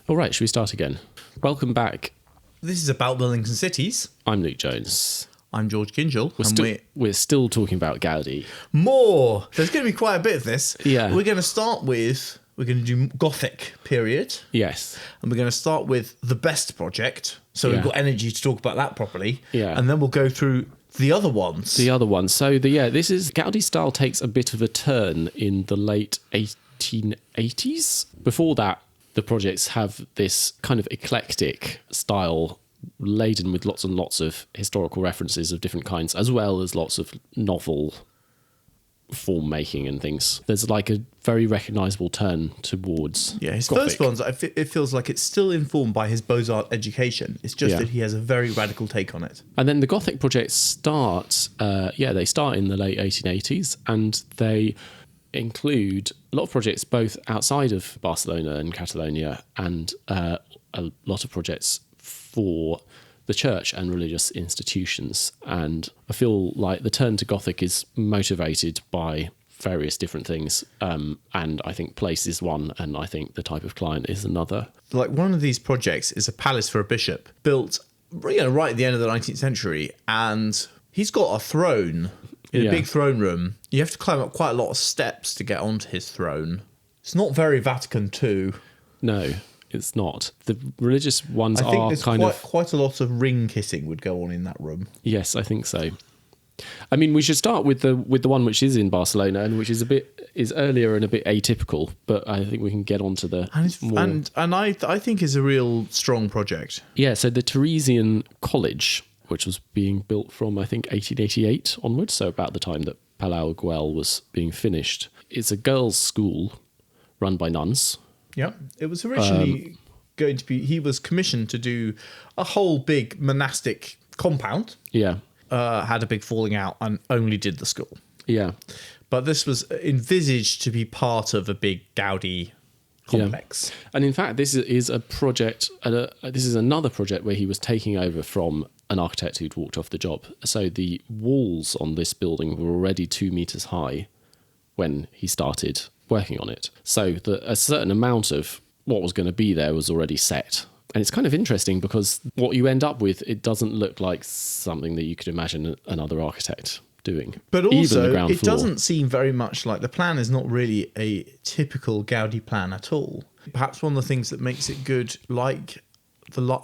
All right, should we start again? Welcome back. This is About Buildings and Cities. I'm Luke Jones. I'm George Kinjal. We're still talking about Gaudí. More! There's going to be quite a bit of this. Yeah. We're going to start with, we're going to do Gothic period. Yes. And we're going to start with the best project. So we've got energy to talk about that properly. Yeah. And then we'll go through the other ones. So Gaudí style takes a bit of a turn in the late 1880s. Before that, the projects have this kind of eclectic style laden with lots and lots of historical references of different kinds, as well as lots of novel form making and things. There's like a very recognisable turn towards his Gothic. first ones, it feels like it's still informed by his Beaux-Arts education. It's just that he has a very radical take on it. And then the Gothic projects start in the late 1880s, and they include a lot of projects both outside of Barcelona and Catalonia, and a lot of projects for the church and religious institutions. And I feel like the turn to Gothic is motivated by various different things, and I think place is one, and I think the type of client is another. Like one of these projects is a palace for a bishop built right at the end of the 19th century, and he's got a throne in a big throne room. You have to climb up quite a lot of steps to get onto his throne. It's not very Vatican II. No, it's not. The religious ones I think are there's quite a lot of ring kissing would go on in that room. Yes, I think so. I mean, we should start with the one which is in Barcelona and which is earlier and a bit atypical, but I think we can get on to the and I think is a real strong project. Yeah, so the Teresian College, which was being built from, I think, 1888 onwards, so about the time that Palau Güell was being finished. It's a girls' school run by nuns. Yeah, it was originally going to be... He was commissioned to do a whole big monastic compound. Yeah. Had a big falling out and only did the school. Yeah. But this was envisaged to be part of a big Gaudí complex. Yeah. And in fact, this is a project... this is another project where he was taking over from an architect who'd walked off the job. So the walls on this building were already 2 meters high when he started working on it. So a certain amount of what was going to be there was already set. And it's kind of interesting because what you end up with, it doesn't look like something that you could imagine another architect doing. But also, it doesn't seem very much like... The plan is not really a typical Gaudí plan at all. Perhaps one of the things that makes it good, like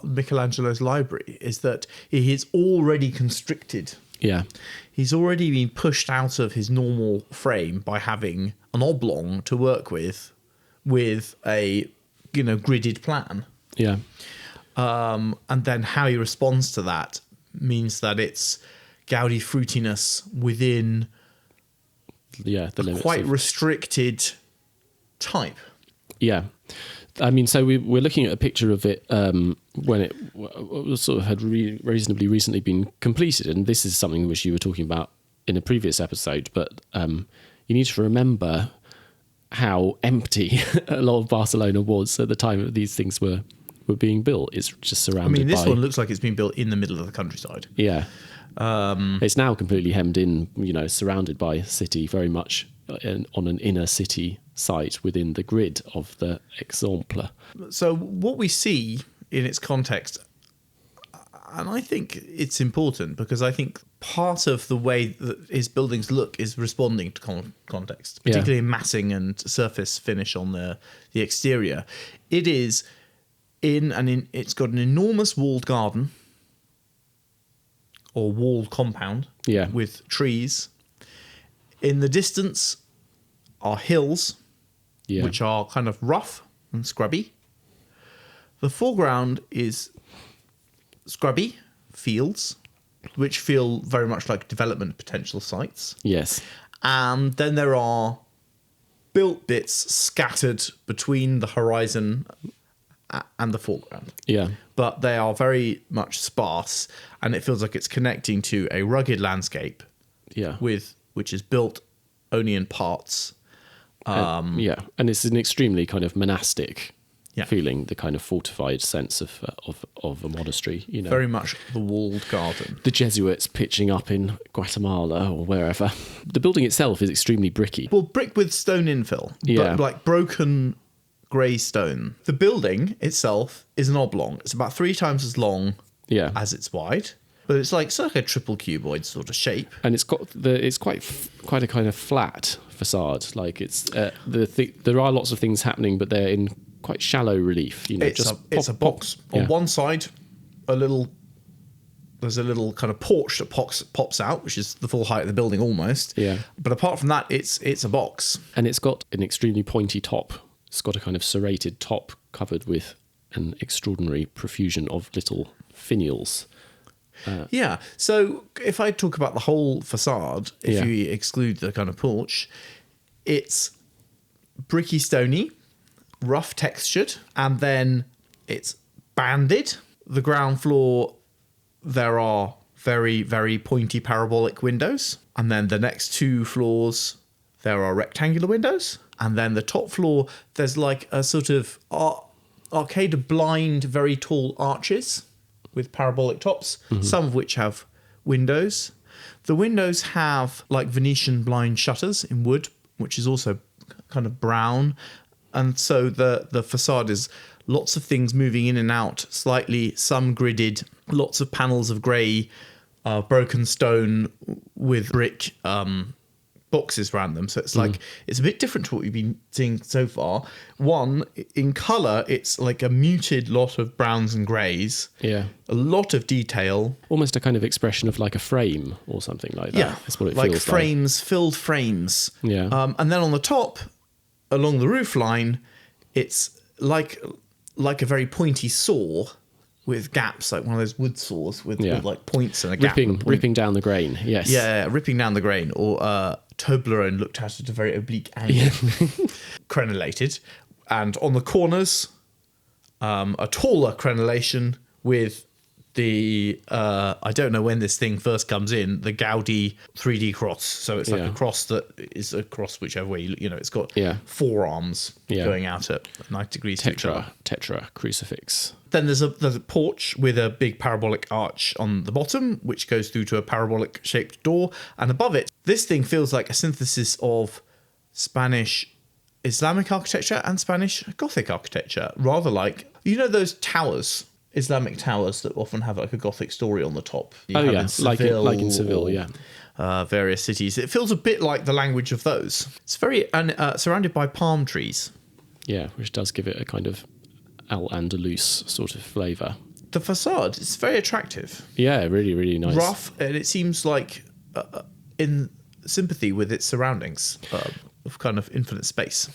Michelangelo's library, is that he is already constricted. Yeah. He's already been pushed out of his normal frame by having an oblong to work with a gridded plan. Yeah. And then how he responds to that means that it's Gaudí fruitiness within the limits quite restricted type. Yeah. I mean, so we're looking at a picture of it when it sort of had reasonably recently been completed, and this is something which you were talking about in a previous episode, but you need to remember how empty a lot of Barcelona was at the time that these things were being built. It's just surrounded by... this one looks like it's been built in the middle of the countryside. Yeah. It's now completely hemmed in, surrounded by city, very much on an inner city site within the grid of the Exemple. So what we see in its context, and I think it's important because I think part of the way that his buildings look is responding to context, particularly in massing and surface finish on the exterior. It is it's got an enormous walled garden or walled compound with trees. In the distance are hills, which are kind of rough and scrubby. The foreground is scrubby fields, which feel very much like development potential sites. Yes. And then there are built bits scattered between the horizon and the foreground. Yeah. But they are very much sparse, and it feels like it's connecting to a rugged landscape. Yeah. Which is built only in parts. And it's an extremely kind of monastic feeling, the kind of fortified sense of a monastery. Very much the walled garden. The Jesuits pitching up in Guatemala or wherever. The building itself is extremely bricky. Well, brick with stone infill. Yeah. But like broken grey stone. The building itself is an oblong. It's about 3 times as long Yeah. as it's wide, but it's like circa triple cuboid sort of shape. And it's got it's quite a kind of flat facade. Like it's there are lots of things happening, but they're in quite shallow relief. You know, It's a box. On one side, there's a little kind of porch that pops out, which is the full height of the building almost. Yeah. But apart from that, it's a box. And it's got an extremely pointy top. It's got a kind of serrated top covered with an extraordinary profusion of little finials. Yeah. So if I talk about the whole facade, if Yeah. you exclude the kind of porch, it's bricky stony, rough textured, and then it's banded. The ground floor, there are very, very pointy parabolic windows. And then the next 2 floors, there are rectangular windows. And then the top floor, there's like a sort of arcade blind, very tall arches with parabolic tops, some of which have windows. The windows have like Venetian blind shutters in wood, which is also kind of brown. And so the facade is lots of things moving in and out, slightly, some gridded, lots of panels of grey, broken stone with brick boxes around them. So it's like, it's a bit different to what we've been seeing so far. One, in colour, it's like a muted lot of browns and greys. Yeah. A lot of detail. Almost a kind of expression of like a frame or something like that. Yeah. That's what it like feels frames, filled frames. Yeah. And then on the top, along the roof line, it's like a very pointy saw with gaps, like one of those wood saws with like points and a gap. Ripping down the grain, yes. Yeah, ripping down the grain. Or Toblerone looked at a very oblique angle. Yeah. Crenellated. And on the corners, a taller crenellation with the, I don't know when this thing first comes in, the Gaudí 3D cross. So it's like a cross that is a cross whichever way, it's got 4 arms going out at 90 degrees to each other. Tetra crucifix. Then there's a porch with a big parabolic arch on the bottom, which goes through to a parabolic shaped door. And above it, this thing feels like a synthesis of Spanish Islamic architecture and Spanish Gothic architecture. Rather like, those towers, Islamic towers that often have like a Gothic story on the top. Like in Seville, yeah. Various cities. It feels a bit like the language of those. It's very surrounded by palm trees. Yeah, which does give it a kind of Al-Andalus sort of flavour. The facade is very attractive. Yeah, really, really nice. Rough, and it seems like in sympathy with its surroundings of kind of infinite space.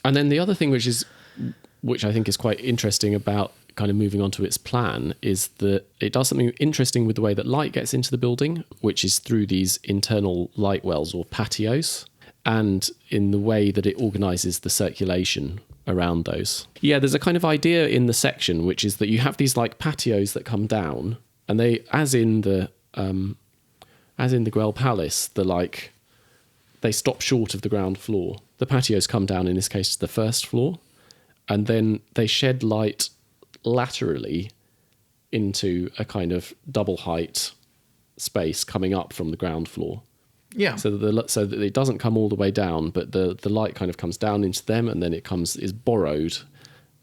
And then the other thing which I think is quite interesting about kind of moving on to its plan is that it does something interesting with the way that light gets into the building, which is through these internal light wells or patios, and in the way that it organises the circulation around those. Yeah, there's a kind of idea in the section, which is that you have these like patios that come down, and they, as in the Güell Palace, they stop short of the ground floor. The patios come down, in this case, to the first floor, and then they shed light laterally into a kind of double height space coming up from the ground floor. Yeah. So that it doesn't come all the way down, but the light kind of comes down into them, and then is borrowed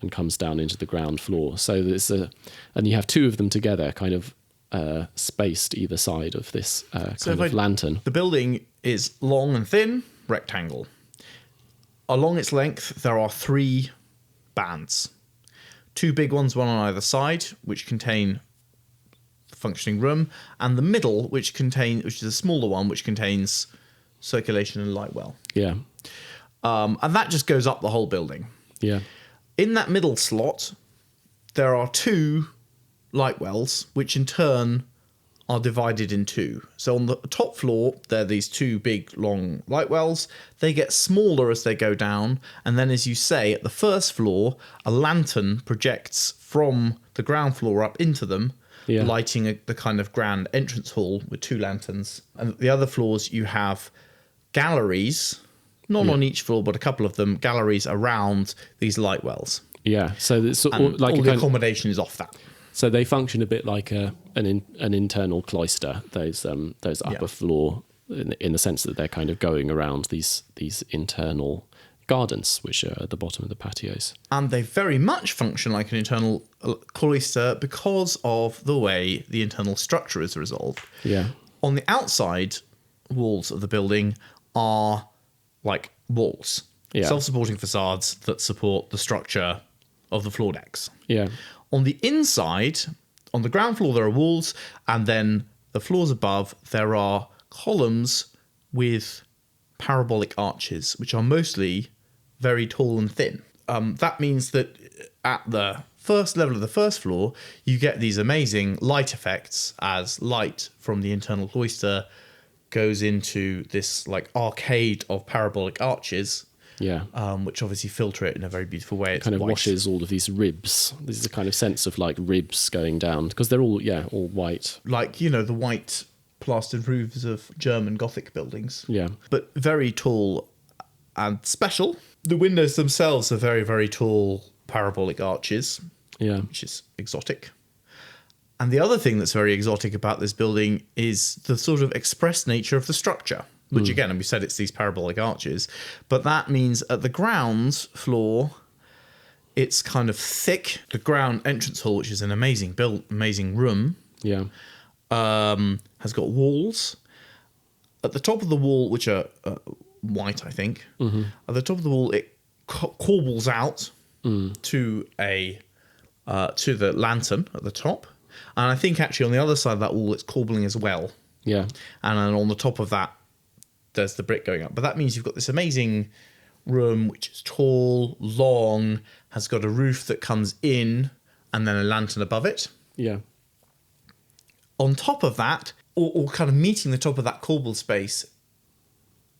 and comes down into the ground floor. So and you have 2 of them together, kind of spaced either side of this lantern. The building is long and thin, rectangle. Along its length, there are 3 bands. 2 big ones, one on either side, which contain the functioning room, and the middle, which is a smaller one, which contains circulation and light well. Yeah. And that just goes up the whole building. Yeah. In that middle slot, there are 2 light wells, which in turn are divided in 2. So on the top floor, there are these 2 big, long light wells. They get smaller as they go down. And then, as you say, at the first floor, a lantern projects from the ground floor up into them, lighting the kind of grand entrance hall with 2 lanterns. And at the other floors, you have galleries, not on each floor, but a couple of them, galleries around these light wells. Yeah. So it's And like all the accommodation is off that. So they function a bit like an internal cloister. Those upper floor, in the sense that they're kind of going around these internal gardens, which are at the bottom of the patios. And they very much function like an internal cloister because of the way the internal structure is resolved. Yeah. On the outside walls of the building are like walls, self-supporting facades that support the structure of the floor decks. Yeah. On the inside, on the ground floor, there are walls, and then the floors above, there are columns with parabolic arches, which are mostly very tall and thin. That means that at the first level of the first floor, you get these amazing light effects as light from the internal cloister goes into this like arcade of parabolic arches. Yeah. Which obviously filter it in a very beautiful way. It's kind of white. washes all of these ribs. This is a kind of sense of like ribs going down because they're all white. Like, you know, the white plastered roofs of German Gothic buildings. Yeah. But very tall and special. The windows themselves are very, very tall parabolic arches. Yeah. Which is exotic. And the other thing that's very exotic about this building is the sort of express nature of the structure. Which again, and we said it's these parabolic arches, but that means at the ground floor, it's kind of thick. The ground entrance hall, which is an amazing room, has got walls. At the top of the wall, which are white, I think. Mm-hmm. At the top of the wall, it corbels out to the lantern at the top, and I think actually on the other side of that wall, it's corbelling as well. Yeah, and then on the top of that, there's the brick going up. But that means you've got this amazing room, which is tall, long, has got a roof that comes in, and then a lantern above it. Yeah. On top of that, or kind of meeting the top of that corbel space,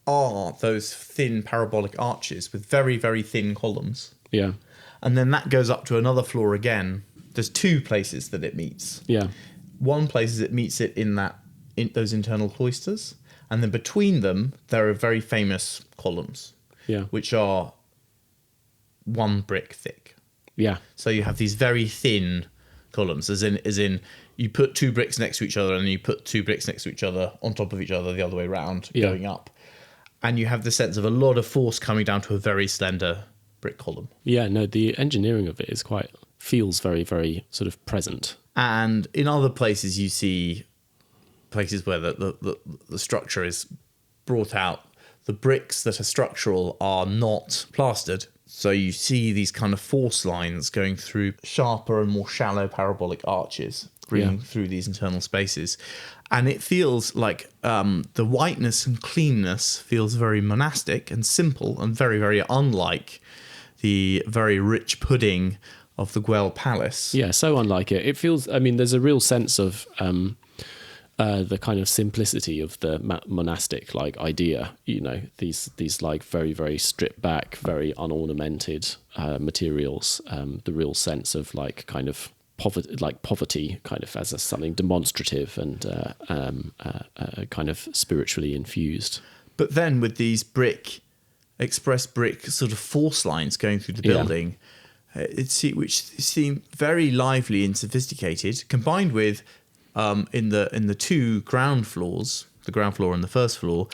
are those thin parabolic arches with very, very thin columns. Yeah. And then that goes up to another floor again. There's two places that it meets. Yeah. One place is it meets it in those internal cloisters. And then between them, there are very famous columns, which are one brick thick. Yeah. So you have these very thin columns, as in you put two bricks next to each other, and then you put two bricks next to each other on top of each other the other way around, going up. And you have the sense of a lot of force coming down to a very slender brick column. Yeah, no, the engineering of it feels very, very sort of present. And in other places, you see places where the structure is brought out. The bricks that are structural are not plastered. So you see these kind of force lines going through sharper and more shallow parabolic arches, bringing through these internal spaces. And it feels like the whiteness and cleanness feels very monastic and simple and very, very unlike the very rich pudding of the Guel Palace. Yeah, so unlike it. It feels, I mean, there's a real sense of the kind of simplicity of the monastic like idea, you know, these like very, very stripped back, very unornamented materials, the real sense of like kind of poverty kind of as something demonstrative and kind of spiritually infused. But then with these express brick sort of force lines going through the building, which seem very lively and sophisticated, combined with in the two ground floors, the ground floor and the first floor,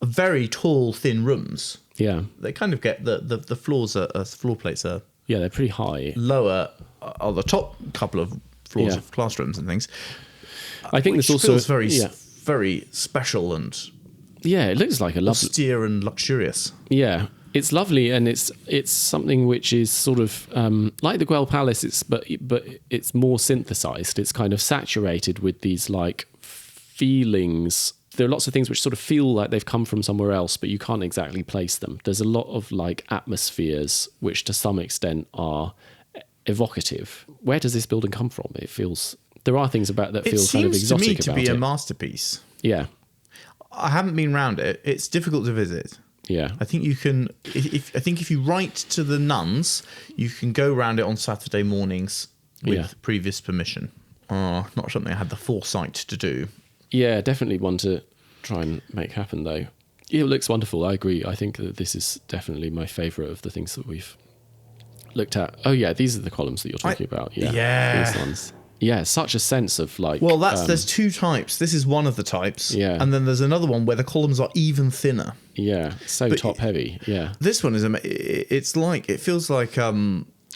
very tall, thin rooms. Yeah, they kind of get the floors floor plates are they're pretty high. Lower on the top couple of floors of classrooms and things. I think this also feels very special and it looks like a lovely, austere and luxurious. Yeah. It's lovely, and it's something which is sort of like the Guel Palace. But it's more synthesized. It's kind of saturated with these like feelings. There are lots of things which sort of feel like they've come from somewhere else, but you can't exactly place them. There's a lot of like atmospheres which, to some extent, are evocative. Where does this building come from? It feels there are things about that feel kind of exotic about it. It seems to me to be a masterpiece. Yeah, I haven't been round it. It's difficult to visit. Yeah, I think you can. If you write to the nuns, you can go round it on Saturday mornings with previous permission. Not something I had the foresight to do. Yeah, definitely one to try and make happen though. It looks wonderful. I agree. I think that this is definitely my favourite of the things that we've looked at. Oh yeah, these are the columns that you're talking about. Yeah, these ones. Yeah, such a sense of like... Well, there's two types. This is one of the types. Yeah. And then there's another one where the columns are even thinner. Yeah, so top heavy. Yeah, This one is it feels like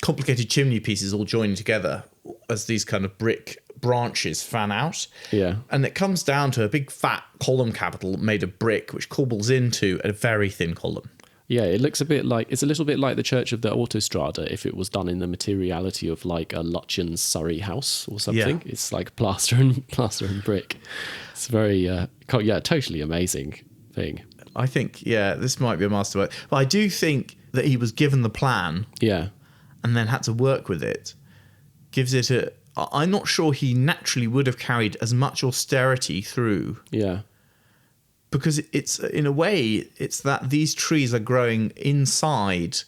complicated chimney pieces all joined together as these kind of brick branches fan out. Yeah. And it comes down to a big fat column capital made of brick, which cobbles into a very thin column. Yeah, it looks it's a little bit like the Church of the Autostrada if it was done in the materiality of like a Lutyens Surrey house or something. Yeah. It's like plaster and brick. It's very, totally amazing thing. I think, this might be a masterwork. But I do think that he was given the plan Yeah. and then had to work with it. Gives it I'm not sure he naturally would have carried as much austerity through. Yeah. Because it's, in a way, it's that these trees are growing inside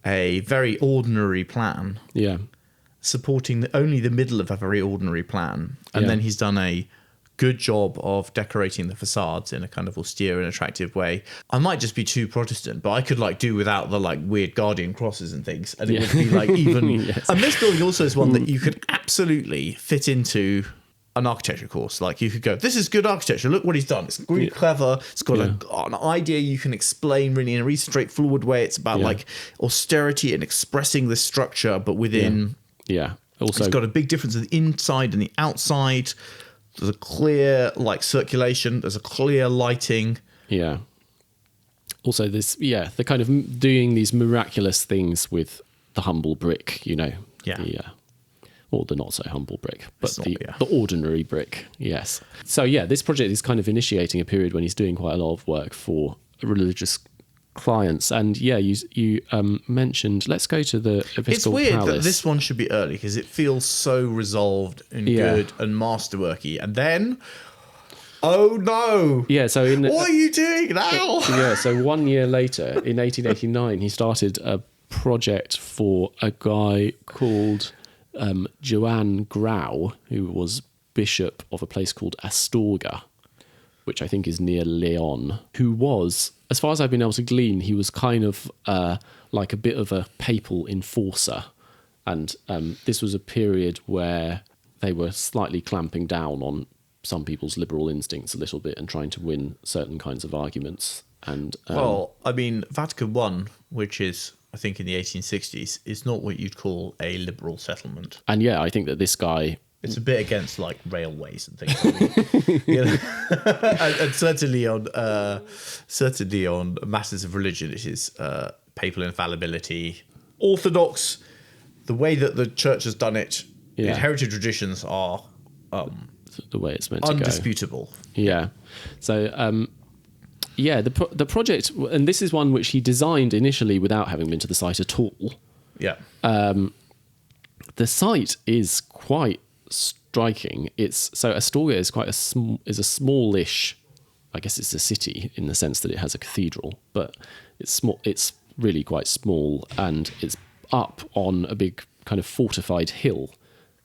a very ordinary plan. Yeah. Supporting only the middle of a very ordinary plan. And then he's done a good job of decorating the facades in a kind of austere and attractive way. I might just be too Protestant, but I could do without the weird guardian crosses and things. And it would be even... Yes. And this building also is one that you could absolutely fit into an architecture course. You could go, this is good architecture. Look what he's done. It's really clever. It's got an idea you can explain really in a really straightforward way. It's about austerity and expressing the structure, but within... Yeah. Also, it's got a big difference in the inside and the outside. There's a clear circulation. There's a clear lighting. Yeah. Also, the kind of doing these miraculous things with the humble brick, Yeah. Or the not so humble brick, but the ordinary brick. Yes. So this project is kind of initiating a period when he's doing quite a lot of work for religious clients. And you mentioned, let's go to the Episcopal Palace. It's weird that this one should be early because it feels so resolved and good and masterworky. And then, oh no! Yeah. So what are you doing now? So 1 year later, in 1889, he started a project for a guy called Joan Grau, who was bishop of a place called Astorga, which I think is near Leon, who was, as far as I've been able to glean, he was kind of like a bit of a papal enforcer. And this was a period where they were slightly clamping down on some people's liberal instincts a little bit and trying to win certain kinds of arguments. And Vatican I, which is, I think, in the 1860s, is not what you'd call a liberal settlement. And I think that this guy... It's a bit against railways and things. And certainly on matters of religion, it is papal infallibility, orthodox. The way that the church has done it, inherited traditions are the way it's meant to go. Undisputable. Yeah. So the project, and this is one which he designed initially without having been to the site at all. Yeah. The site is quite striking. Astorga is a smallish, I guess it's a city in the sense that it has a cathedral, but it's small. It's really quite small, and it's up on a big kind of fortified hill,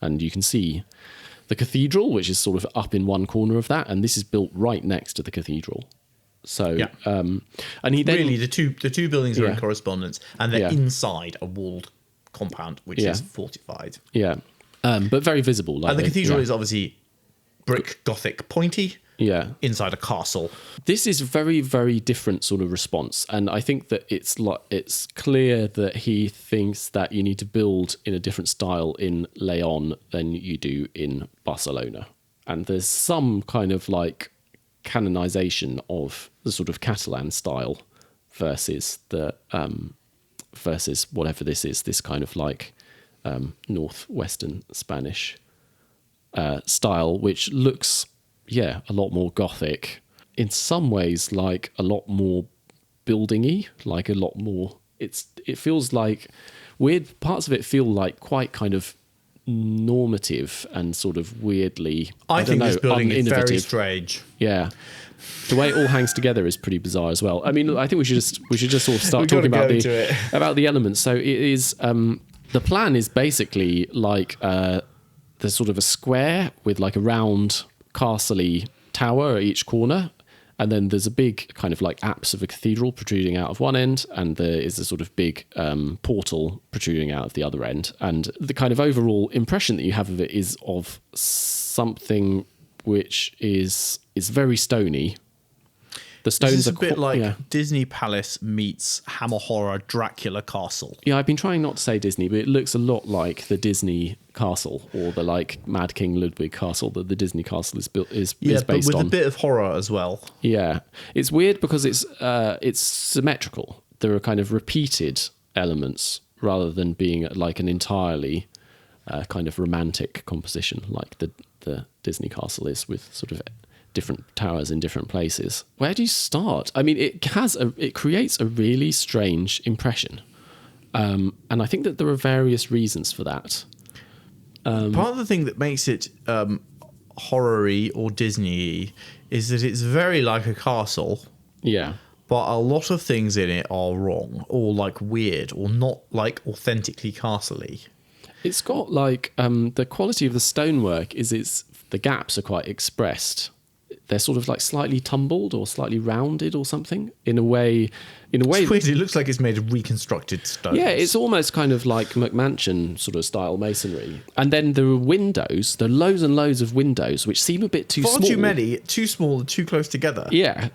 and you can see the cathedral, which is sort of up in one corner of that, and this is built right next to the cathedral. So, and he then really the two buildings are in correspondence, and they're inside a walled compound which is fortified. Yeah. But very visible. And the cathedral is obviously brick Gothic pointy. Yeah. Inside a castle. This is very, very different sort of response. And I think that it's clear that he thinks that you need to build in a different style in Leon than you do in Barcelona. And there's some kind of canonization of the sort of Catalan style versus versus whatever this is, this kind of northwestern Spanish style, which looks a lot more Gothic, in some ways a lot more buildingy, a lot more, it feels like weird parts of it feel quite kind of normative and sort of weirdly I think this building is uninnovative. very strange. The way it all hangs together is pretty bizarre as well. I mean, I think we should just sort of start talking about the elements. So it is the plan is basically there's sort of a square with a round castle-y tower at each corner, and then there's a big kind of apse of a cathedral protruding out of one end, and there is a sort of big portal protruding out of the other end. And the kind of overall impression that you have of it is of something which is very stony. The stones It's are a bit qu- like yeah. Disney Palace meets Hammer Horror Dracula Castle. Yeah, I've been trying not to say Disney, but it looks a lot like the Disney castle or the like Mad King Ludwig castle that the Disney castle is built is But based with on. a bit of horror as well. Yeah, it's weird because it's symmetrical. There are kind of repeated elements rather than being like an entirely kind of romantic composition like the Disney castle is, with sort of different towers in different places. Where do you start? I mean, it creates a really strange impression, and I think that there are various reasons for that. Part of the thing that makes it horror-y or Disney-y is that it's very like a castle, Yeah, but a lot of things in it are wrong or like weird or not like authentically castle-y. it's got like the quality of the stonework is the gaps are quite expressed. They're sort of like slightly tumbled or slightly rounded or something in a way. It's weird. It looks like it's made of reconstructed stone. Yeah, it's almost kind of like McMansion sort of style masonry. And then there are windows. There are loads and loads of windows which seem a bit too far small. too many, too small, and too close together. Yeah,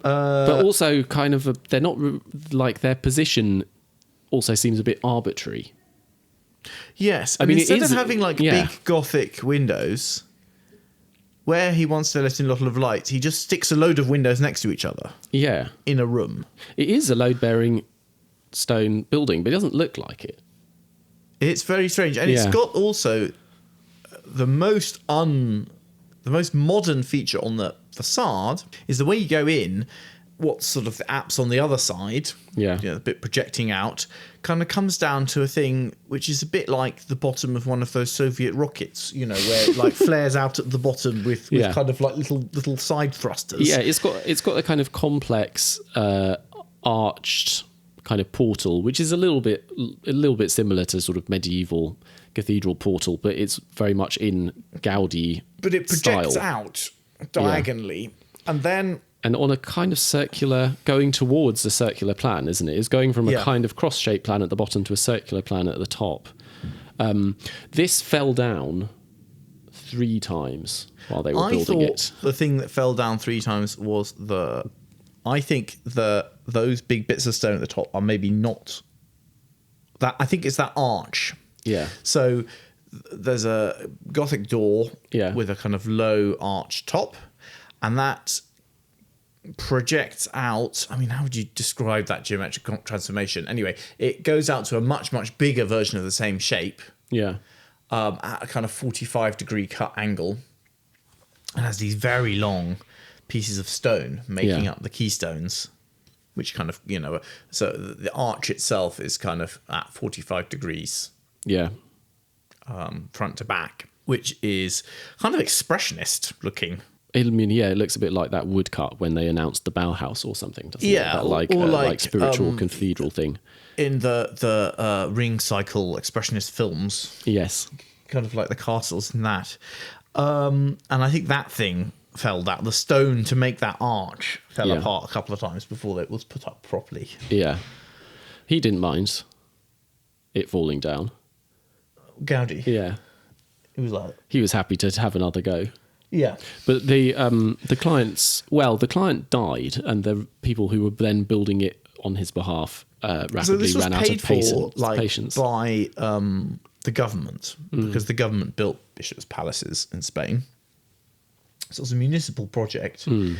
but also kind of they're not like their position. Also seems a bit arbitrary. Yes, I mean, it instead is- of having like yeah. big Gothic windows, where he wants to let in a lot of light, he just sticks a load of windows next to each other Yeah, in a room. it is a load-bearing stone building, but it doesn't look like it. It's very strange, and it's Yeah. got also the most modern feature on the facade is the way you go in. What sort of the apse on the other side, Yeah. the bit projecting out, kind of comes down to a thing which is a bit like the bottom of one of those Soviet rockets, where it like flares out at the bottom with Yeah. kind of like little side thrusters. Yeah, it's got a kind of complex arched kind of portal, which is a little bit similar to sort of medieval cathedral portal, but it's very much in Gaudí But it projects style. out diagonally, and then And on a kind of circular, going towards a circular plan, isn't it? It's going from a Yeah. kind of cross-shaped plan at the bottom to a circular plan at the top. This fell down 3 times while they were I building thought it. the thing that fell down 3 times was those big bits of stone at the top are maybe not that. I think it's that arch. Yeah. So there's a Gothic door Yeah. with a kind of low arch top, and that projects out. I mean, how would you describe that geometric transformation? Anyway, it goes out to a much, much bigger version of the same shape Yeah. at a kind of 45-degree cut angle, and has these very long pieces of stone making Yeah. up the keystones, which kind of, so the arch itself is kind of at 45 degrees Yeah. front to back, which is kind of expressionist looking. I mean, yeah, it looks a bit like that woodcut when they announced the Bauhaus or something, doesn't it? Yeah, That like, or like like, spiritual cathedral thing. In the ring cycle expressionist films, Yes. kind of like the castles in that. And I think that thing fell down. The stone to make that arch fell Yeah. apart a couple of times before it was put up properly. Yeah. He didn't mind it falling down. Gaudí. Yeah. It was like, He was happy to have another go. yeah. But the client died, and the people who were then building it on his behalf So rapidly this was ran out of paid for patience. by the government, because the government built bishops' palaces in Spain. So it was a municipal project through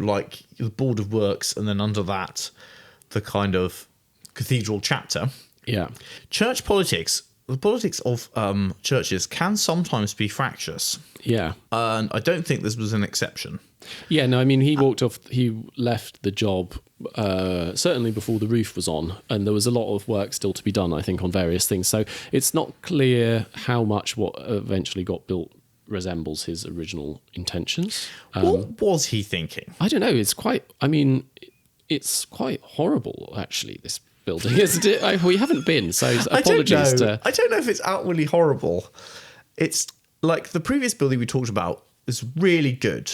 like the Board of Works, and then under that, the kind of cathedral chapter. Yeah. Church politics, the politics of churches can sometimes be fractious, Yeah. and I don't think this was an exception. Yeah, no, I mean, he left the job certainly before the roof was on, and there was a lot of work still to be done, I think, on various things. So it's not clear how much what eventually got built resembles his original intentions. What was he thinking? I don't know. It's quite horrible, actually, this building, isn't it? We haven't been, so apologies to... I don't know if it's outwardly horrible. It's like the previous building we talked about is really good.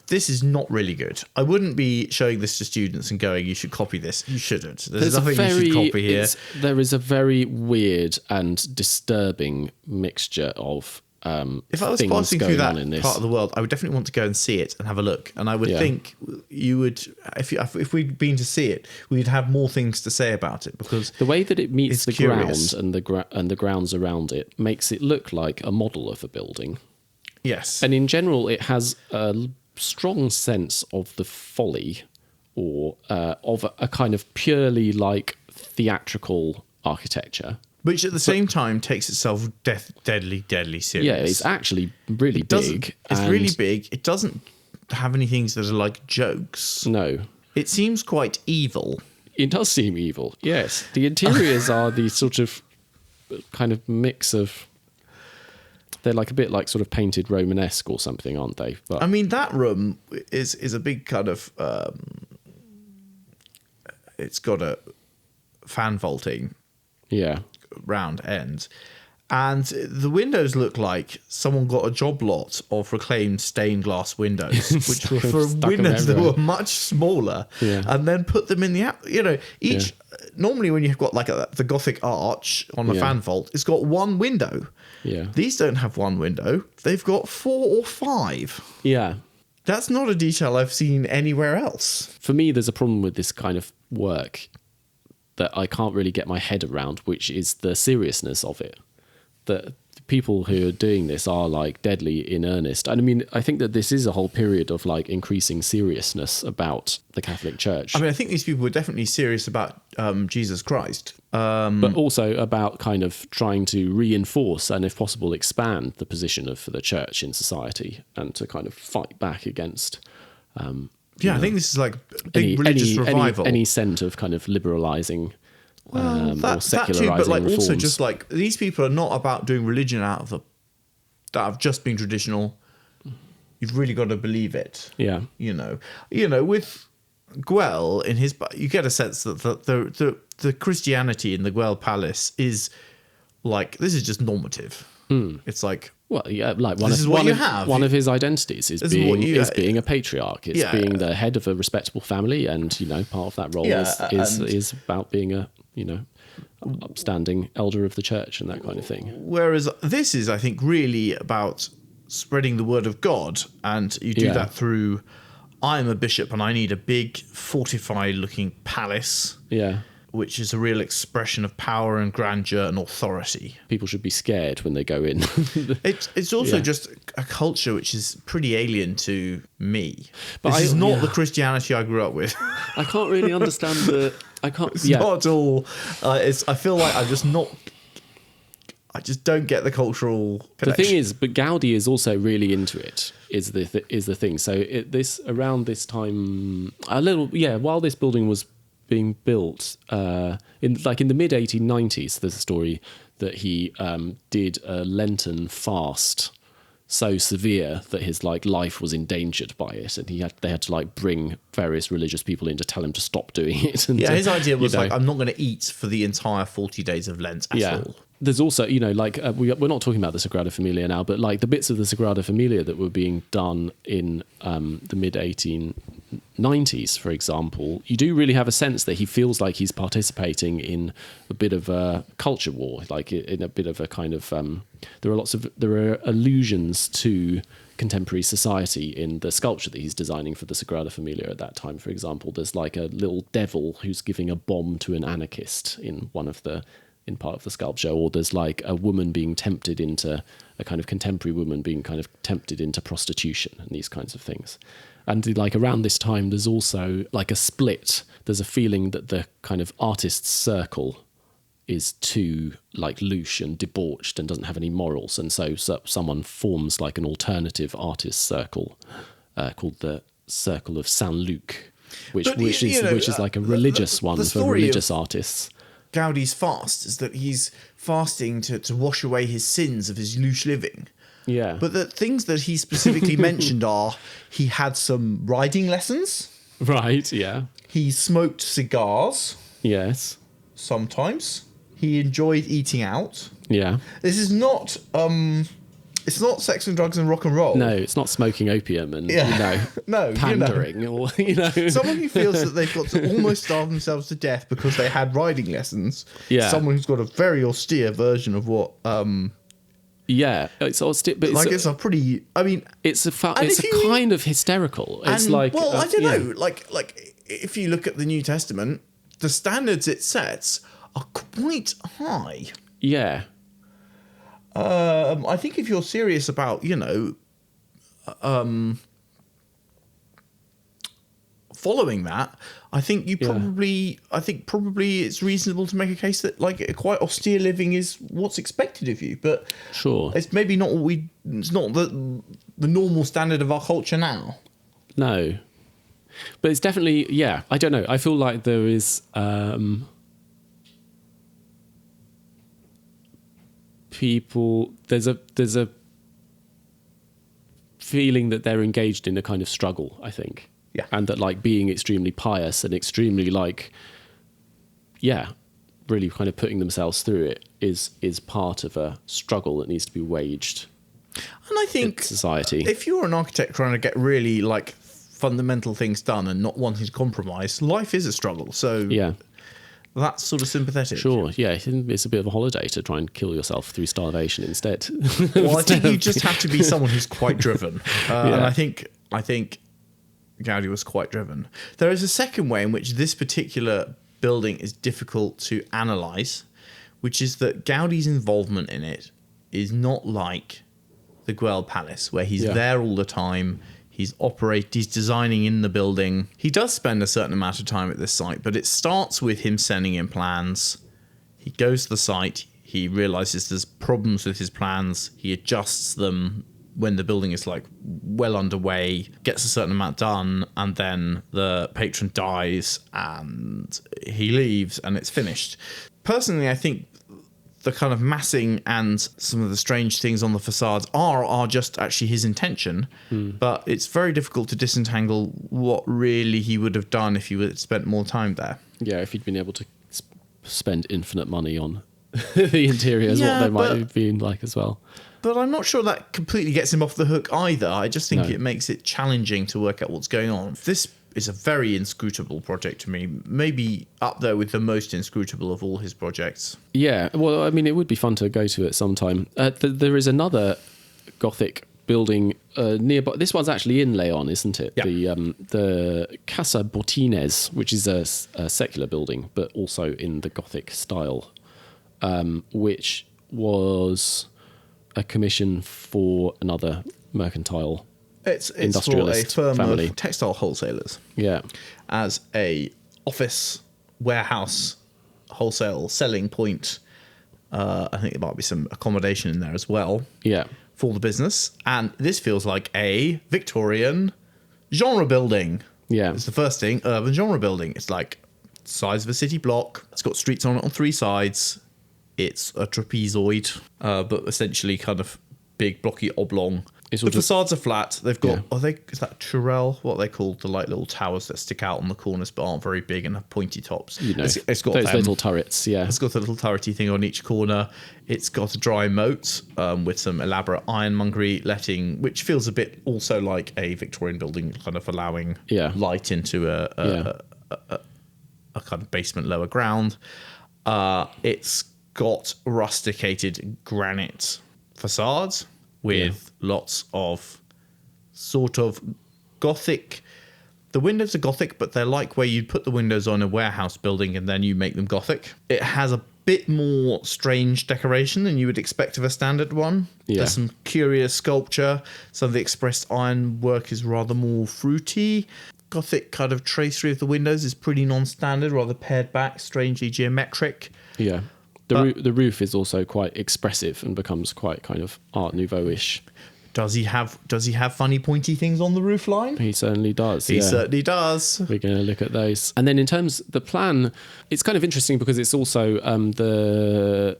This is not really good. I wouldn't be showing this to students and going, you should copy this. You shouldn't. There's nothing you should copy here. There is a very weird and disturbing mixture of if I was things passing going through on that in this. part of the world, I would definitely want to go and see it and have a look. And I would think you would, if we'd been to see it, we'd have more things to say about it, because The way that it meets the it's curious. ground and the grounds around it makes it look like a model of a building. Yes, And in general, it has a strong sense of the folly or of a kind of purely like theatrical architecture. which at the same time takes itself deadly serious. Yeah, it's actually really big. It's and really big. It doesn't have any things that are like jokes. No, It seems quite evil. it does seem evil. Yes, the interiors are the sort of kind of mix of. They're like a bit like sort of painted Romanesque or something, aren't they? But I mean, that room is a big kind of. It's got a fan vaulting yeah, round end, and the windows look like someone got a job lot of reclaimed stained glass windows, which were for Stuck 'em windows that everywhere. were much smaller, Yeah. and then put them in the each. Normally, when you've got like the Gothic arch on a Yeah. fan vault, it's got one window. yeah, These don't have one window; they've got 4 or 5. yeah. That's not a detail I've seen anywhere else. For me, there's a problem with this kind of work that I can't really get my head around, which is the seriousness of it. That the people who are doing this are like deadly in earnest. And I mean, I think that this is a whole period of like increasing seriousness about the Catholic Church, I mean, I think these people were definitely serious about Jesus Christ. but also about kind of trying to reinforce and, if possible, expand the position of the Church in society and to kind of fight back against I think this is like big religious revival. any scent of kind of liberalising or that secularising too, but like reforms. also just like these people are not about doing religion that have just been traditional. You've really got to believe it. Yeah. You know, with Guel in his, you get a sense that the Christianity in the Guel Palace is like, this is just normative. It's like, Well, yeah, like one This is of what one you of, have. one of his identities is This is what being you- being a patriarch. It's Yeah. being the head of a respectable family, and part of that role Yeah, is about being a upstanding elder of the church and that kind of thing. whereas this is, I think, really about spreading the word of God, and you do Yeah. that through, I'm a bishop and I need a big fortified looking palace, Yeah, which is a real expression of power and grandeur and authority. people should be scared when they go in. It's also Yeah. just a culture which is pretty alien to me. But This is not yeah. the Christianity I grew up with. I can't really understand the. I can't. It's Yeah, not at all. I feel like I'm just not. I just don't get the cultural the connection. thing is, but Gaudi is also really into it. Is the thing? So around this time, while this building was being built, in the mid 1890s, there's a story that he did a Lenten fast so severe that his life was endangered by it, and they had to bring various religious people in to tell him to stop doing it. And His idea was I'm not going to eat for the entire 40 days of Lent at all. There's also, we're not talking about the Sagrada Familia now, but the bits of the Sagrada Familia that were being done in the mid 1890s, for example, you do really have a sense that he feels like he's participating in a bit of a culture war, in a bit of a kind of. There are allusions to contemporary society in the sculpture that he's designing for the Sagrada Familia at that time. For example, there's a little devil who's giving a bomb to an anarchist in part of the sculpture, or there's a woman being tempted into a kind of contemporary woman being kind of tempted into prostitution and these kinds of things. And around this time, there's also a split. There's a feeling that the kind of artist's circle is too louche and debauched and doesn't have any morals, and so someone forms an alternative artist circle called the Circle of Saint Luc, which is a religious one for religious artists. Gaudi's fast is that he's fasting to wash away his sins of his loose living. Yeah. But the things that he specifically mentioned are he had some riding lessons, Right, yeah. he smoked cigars Yes. sometimes, he enjoyed eating out. Yeah. This is not it's not sex and drugs and rock and roll. No, it's not smoking opium and No, pandering or someone who feels that they've got to almost starve themselves to death because they had riding lessons. Yeah. Someone who's got a very austere version of what Yeah, it's all but Like it's a pretty. I mean, it's a and it's if a you- kind of hysterical. It's and, like well, I don't yeah. know. Like if you look at the New Testament, the standards it sets are quite high. Yeah, I think if you're serious about, following that, I think probably it's reasonable to make a case that like quite austere living is what's expected of you. But sure. it's maybe not it's not the normal standard of our culture now. No, but it's definitely I don't know. I feel like there is people. There's a feeling that they're engaged in a kind of struggle. I think. Yeah. And that like being extremely pious and extremely like, really kind of putting themselves through it is part of a struggle that needs to be waged. And I think in society. If you're an architect trying to get really like fundamental things done and not wanting to compromise, life is a struggle. So that's sort of sympathetic. Sure, yeah, it's a bit of a holiday to try and kill yourself through starvation instead. Well, I think you just have to be someone who's quite driven, and I think Gaudi was quite driven. There is a second way in which this particular building is difficult to analyse, which is that Gaudi's involvement in it is not like the Güell Palace, where he's there all the time. He's designing in the building. He does spend a certain amount of time at this site, but it starts with him sending in plans. He goes to the site. He realises there's problems with his plans. He adjusts them when the building is like well underway, gets a certain amount done, and then the patron dies and he leaves and it's finished. Personally, I think the kind of massing and some of the strange things on the facades are just actually his intention, but it's very difficult to disentangle what really he would have done if he would have spent more time there. Yeah, if he'd been able to spend infinite money on the interiors, what they might have been like as well. But I'm not sure that completely gets him off the hook either. I just think it makes it challenging to work out what's going on. This is a very inscrutable project to me, maybe up there with the most inscrutable of all his projects. Yeah, well, I mean, it would be fun to go to it sometime. There is another Gothic building nearby. This one's actually in Leon, isn't it? Yeah. The Casa Botines, which is a secular building, but also in the Gothic style, which was a commission for another mercantile it's industrialist for a firm family. of textile wholesalers. Yeah. As a office, warehouse, wholesale selling point. I think there might be some accommodation in there as well. Yeah. For the business. And this feels like a Victorian genre building. Yeah. It's the first thing, urban genre building. It's like size of a city block. It's got streets on it on three sides. It's a trapezoid, but essentially kind of big, blocky, oblong. The facades are flat. They've got, is that Turrell? What are they called? The like little towers that stick out on the corners but aren't very big and have pointy tops. You know, it's got those little turrets, yeah. It's got a little turrety thing on each corner. It's got a dry moat with some elaborate ironmongery letting, which feels a bit also like a Victorian building, kind of allowing light into a kind of basement lower ground. It's got rusticated granite facades with lots of sort of Gothic. The windows are Gothic, but they're like where you'd put the windows on a warehouse building and then you make them Gothic. It has a bit more strange decoration than you would expect of a standard one. Yeah. There's some curious sculpture. Some of the expressed ironwork is rather more fruity. Gothic kind of tracery of the windows is pretty non-standard, rather pared back, strangely geometric. Yeah. The roof is also quite expressive and becomes quite kind of Art Nouveau-ish. Does he have funny pointy things on the roof line? He certainly does. He certainly does. We're going to look at those. And then in terms of the plan, it's kind of interesting because it's also the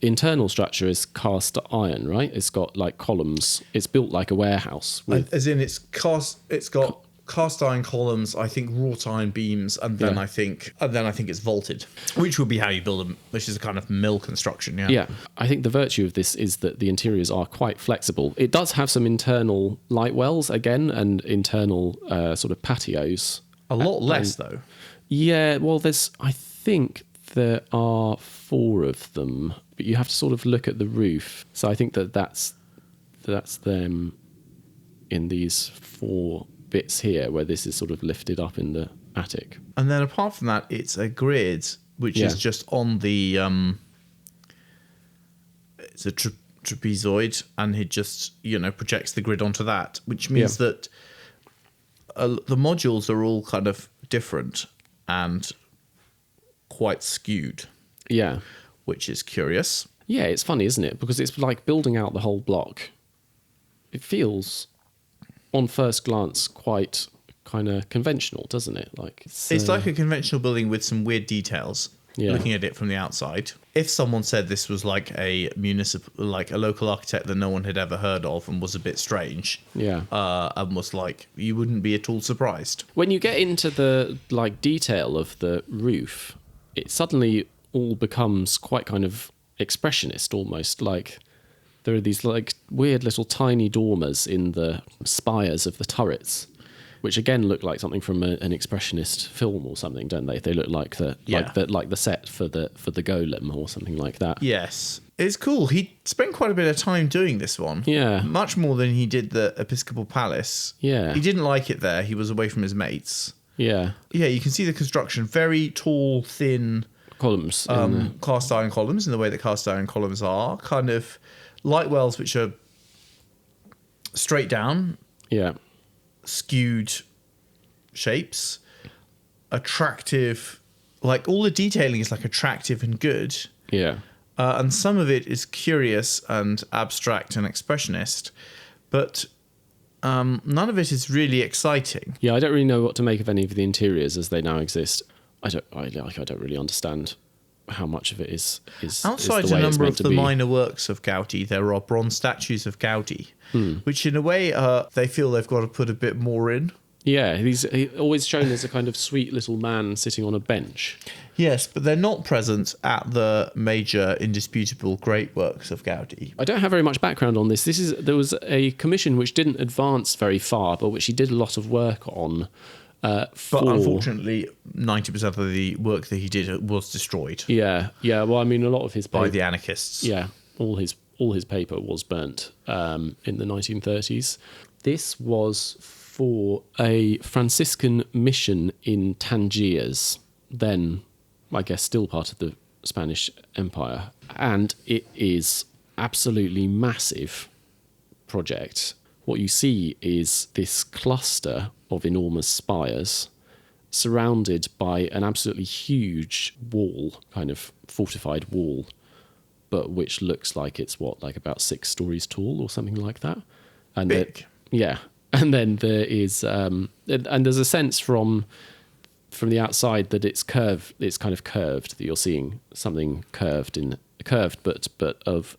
internal structure is cast iron, right? It's got like columns. It's built like a warehouse. As in it's got cast iron columns, I think wrought iron beams, and then I think it's vaulted, which would be how you build them, which is a kind of mill construction. Yeah, I think the virtue of this is that the interiors are quite flexible. It does have some internal light wells again, and internal sort of patios. A lot less though. Yeah, well, I think there are 4 of them, but you have to sort of look at the roof. So I think that's them in these 4 bits here, where this is sort of lifted up in the attic. And then apart from that, it's a grid, which is just on the... it's a trapezoid, and it just, projects the grid onto that, which means that the modules are all kind of different and quite skewed. Yeah. Which is curious. Yeah, it's funny, isn't it? Because it's like building out the whole block. It feels, on first glance, quite kind of conventional, doesn't it? Like it's like a conventional building with some weird details. Yeah. Looking at it from the outside, if someone said this was like a local architect that no one had ever heard of and was a bit strange, and was like, you wouldn't be at all surprised. When you get into the detail of the roof, it suddenly all becomes quite kind of expressionist, almost. Like there are these weird little tiny dormers in the spires of the turrets, which again look like something from an expressionist film or something, don't they? They look like the set for the golem or something like that. Yes, it's cool. He spent quite a bit of time doing this one. Yeah, much more than he did the Episcopal Palace. Yeah, he didn't like it there. He was away from his mates. Yeah, you can see the construction. Very tall, thin columns, cast iron columns, in the way that cast iron columns are. Kind of light wells, which are straight down. Yeah. Skewed shapes, attractive, all the detailing is attractive and good. Yeah. And some of it is curious and abstract and expressionist, but none of it is really exciting. Yeah, I don't really know what to make of any of the interiors as they now exist. I don't really understand how much of it is outside is the way a number it's meant of the to be. minor works of Gaudí. There are bronze statues of Gaudí, which in a way they feel they've got to put a bit more in. Yeah, he's always shown as a kind of sweet little man sitting on a bench. Yes, but they're not present at the major, indisputable great works of Gaudí. I don't have very much background on this. There was a commission which didn't advance very far, but which he did a lot of work on. But unfortunately, 90% of the work that he did was destroyed. Yeah. Well, I mean, a lot of his by the anarchists. Yeah, all his paper was burnt in the 1930s. This was for a Franciscan mission in Tangiers, then, I guess, still part of the Spanish Empire, and it is absolutely massive project. What you see is this cluster of enormous spires surrounded by an absolutely huge wall, kind of fortified wall, but which looks like it's about 6 stories tall or something like that. And big. And then there is and there's a sense from the outside that it's kind of curved, that you're seeing something curved but of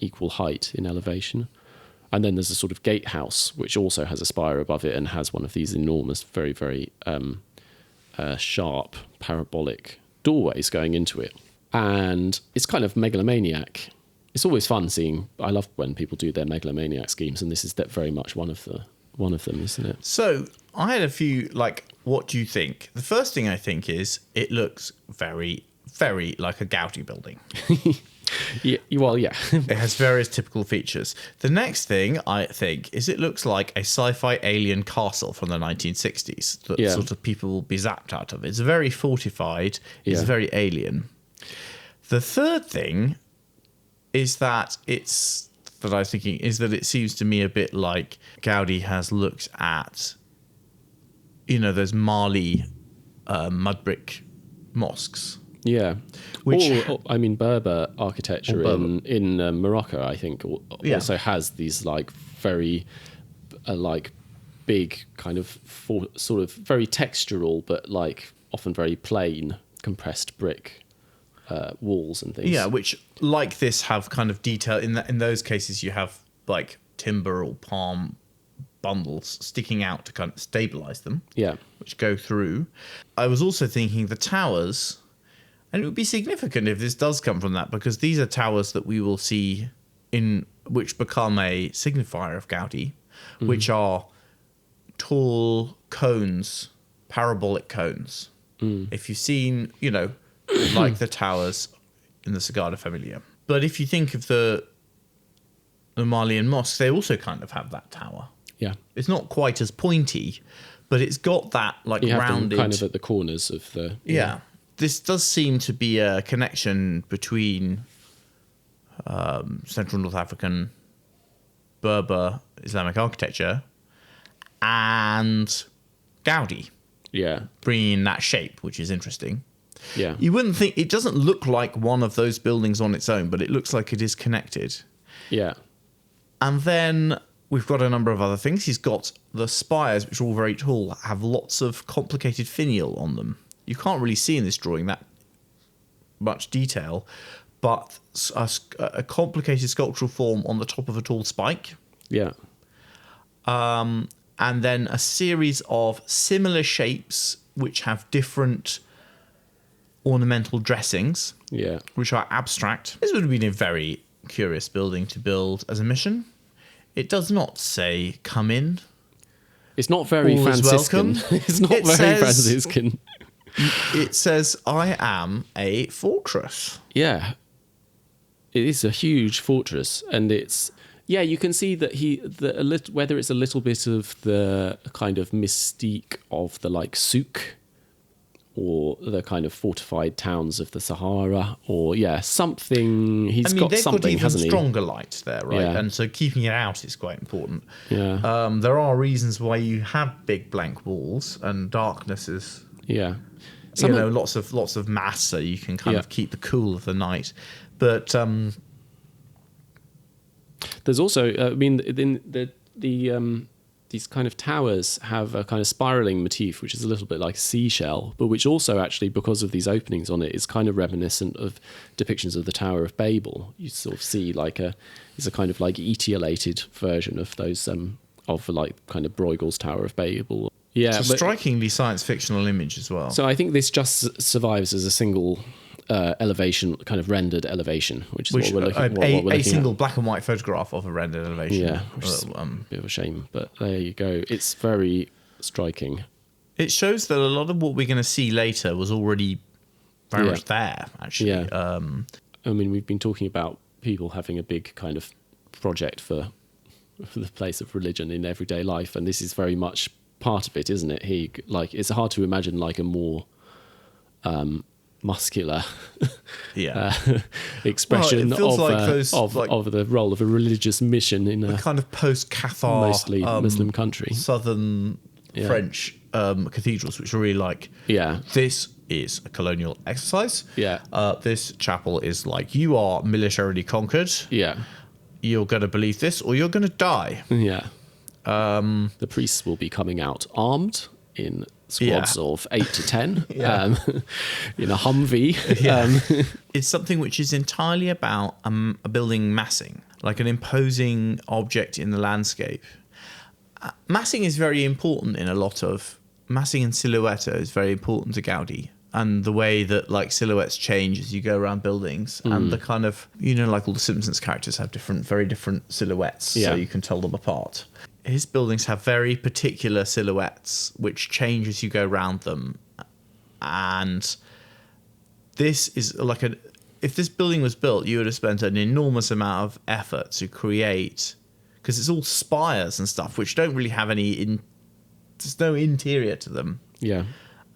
equal height in elevation. And then there's a sort of gatehouse, which also has a spire above it and has one of these enormous, very, very sharp, parabolic doorways going into it. And it's kind of megalomaniac. It's always fun seeing... I love when people do their megalomaniac schemes, and this is very much one of them, isn't it? So I had a few, what do you think? The first thing I think is it looks very, very like a Gaudí building. Yeah. It has various typical features. The next thing I think is it looks like a sci-fi alien castle from the 1960s that sort of people will be zapped out of. It's very fortified. It's very alien. The third thing is that it seems to me a bit like Gaudí has looked at, those Mali mud brick mosques. Yeah. Berber architecture in Morocco, I think, also has these very big kind of sort of very textural, but often very plain compressed brick walls and things. Yeah, which this have kind of detail in those cases. You have timber or palm bundles sticking out to kind of stabilize them. Yeah, which go through. I was also thinking the towers. And it would be significant if this does come from that, because these are towers that we will see which become a signifier of Gaudí, which are tall cones, parabolic cones. If you've seen, like the towers in the Sagrada Familia. But if you think of the Malian mosques, they also kind of have that tower. Yeah. It's not quite as pointy, but it's got that like You have rounded... them kind of at the corners of the... Yeah. This does seem to be a connection between Central North African Berber Islamic architecture and Gaudi. Yeah. Bringing in that shape, which is interesting. Yeah. You wouldn't think... It doesn't look like one of those buildings on its own, but it looks like it is connected. Yeah. And then we've got a number of other things. He's got the spires, which are all very tall, have lots of complicated finial on them. You can't really see in this drawing that much detail, but a complicated sculptural form on the top of a tall spike. Yeah. And then a series of similar shapes which have different ornamental dressings, which are abstract. This would have been a very curious building to build as a mission. It does not say "come in." It's not very All is Franciscan. welcome. It's not very Franciscan. It says, "I am a fortress." Yeah. It is a huge fortress, and it's... Yeah, you can see that whether it's a little bit of the kind of mystique of the like souk, or the kind of fortified towns of the Sahara, or something. He's got something, hasn't he? They've got even stronger light there, right? Yeah. And so keeping it out is quite important. Yeah. There are reasons why you have big blank walls and darkness is... Yeah. lots of mass, so you can kind of keep the cool of the night. But there's also, I mean, these kind of towers have a kind of spiraling motif, which is a little bit like a seashell, but which also actually, because of these openings on it, is kind of reminiscent of depictions of the Tower of Babel. You sort of see it's a kind of like etiolated version of those, of like kind of Bruegel's Tower of Babel. Yeah, it's a strikingly science fictional image as well. So I think this just survives as a single elevation, kind of rendered elevation, which is what we're looking a single black and white photograph of a rendered elevation. Yeah, which is a bit of a shame, but there you go. It's very striking. It shows that a lot of what we're going to see later was already very much there, actually. Yeah. I mean, we've been talking about people having a big kind of project for the place of religion in everyday life, and this is very much part of it, isn't it? It's hard to imagine like a more muscular expression of the role of a religious mission in a kind of post-Cathar mostly Muslim country, southern French cathedrals, which are really like, this is a colonial exercise. This chapel is like, you are militarily conquered. You're going to believe this or you're going to die. The priests will be coming out armed in squads of 8 to 10 in a Humvee. It's something which is entirely about a building massing, like an imposing object in the landscape. Massing is very important massing and silhouette is very important to Gaudi. And the way that like silhouettes change as you go around buildings, and the kind of, like all the Simpsons characters have very different silhouettes, so you can tell them apart. His buildings have very particular silhouettes which change as you go around them. And this is like if this building was built, you would have spent an enormous amount of effort to create, because it's all spires and stuff which don't really have there's no interior to them.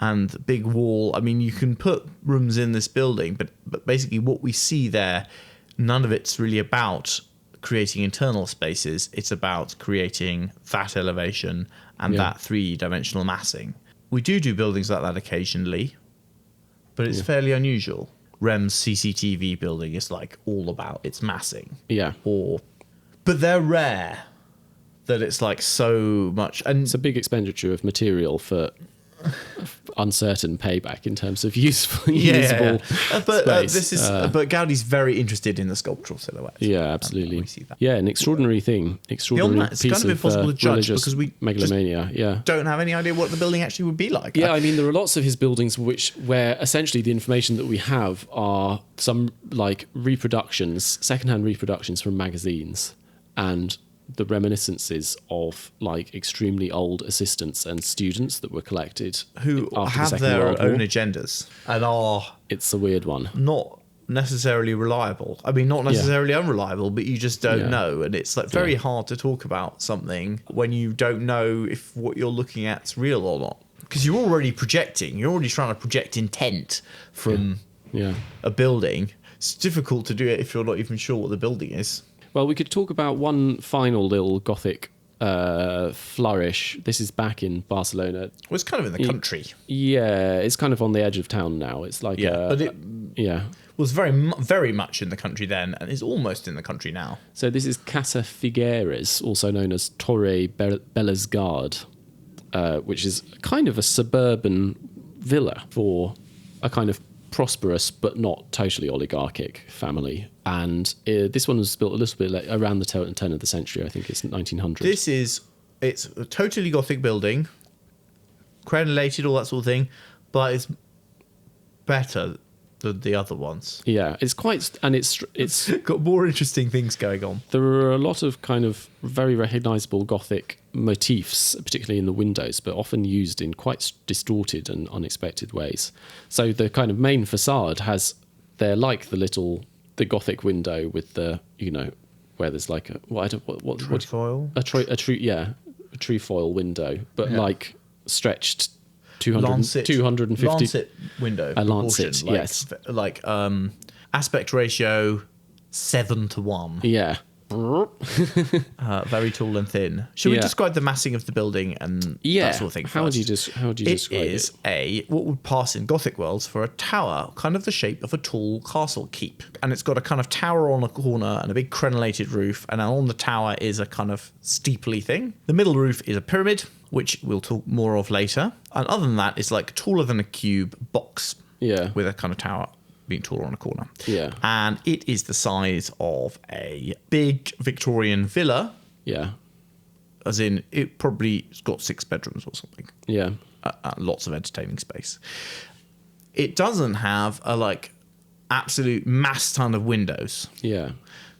And the big wall. I mean, you can put rooms in this building, but basically what we see there, none of it's really about creating internal spaces. It's about creating that elevation and that three-dimensional massing. We do buildings like that occasionally, but it's fairly unusual. Rem's CCTV building is like all about its massing. But they're rare that it's like so much. And it's a big expenditure of material for uncertain payback in terms of usable but space. But Gaudi's very interested in the sculptural silhouette. Absolutely. We see that. An extraordinary thing. Extraordinary Beyond that, it's piece kind of impossible to judge because we megalomania. Don't have any idea what the building actually would be like. I mean, there are lots of his buildings where essentially the information that we have are some like secondhand reproductions from magazines, and the reminiscences of like extremely old assistants and students that were collected Who after the have Second their World own War. agendas and are It's a weird one. not necessarily reliable. I mean, not necessarily unreliable, but you just don't Yeah. know. And it's like very hard to talk about something when you don't know if what you're looking at is real or not. Because you're already projecting. You're already trying to project intent from Yeah. a building. It's difficult to do it if you're not even sure what the building is. Well, we could talk about one final little Gothic flourish. This is back in Barcelona. Well, it's kind of in the country. Yeah, it's kind of on the edge of town now. It's like But it yeah. was very much in the country then and is almost in the country now. So this is Casa Figueres, also known as Torre Bellesguard, which is kind of a suburban villa for a kind of prosperous but not totally oligarchic family. And this one was built a little bit around the turn of the century. I think it's 1900. It's a totally Gothic building, crenellated, all that sort of thing, but it's better than the other ones. Yeah, it's quite, and it's Got more interesting things going on. there are a lot of kind of very recognisable Gothic motifs, particularly in the windows, but often used in quite distorted and unexpected ways. So the kind of main facade they're like the Gothic window with the, where there's like a, Trefoil? a trefoil window, but like stretched 250 Lancet window. A lancet, proportion, yes. Like aspect ratio 7:1. Yeah. Very tall and thin. Should we Yeah. describe the massing of the building and that sort of thing? How would you first? how would you describe It is what would pass in Gothic worlds for a tower, kind of the shape of a tall castle keep. And it's got a kind of tower on a corner and a big crenellated roof. And on the tower is a kind of steeply thing. The middle roof is a pyramid, which we'll talk more of later. And other than that, it's like taller than a cube box Yeah. with a kind of tower being taller on a corner. Yeah. And it is the size of a big Victorian villa, Yeah. as in it probably has got 6 bedrooms or something. Yeah. Lots of entertaining space. It doesn't have a absolute mass ton of windows. Yeah.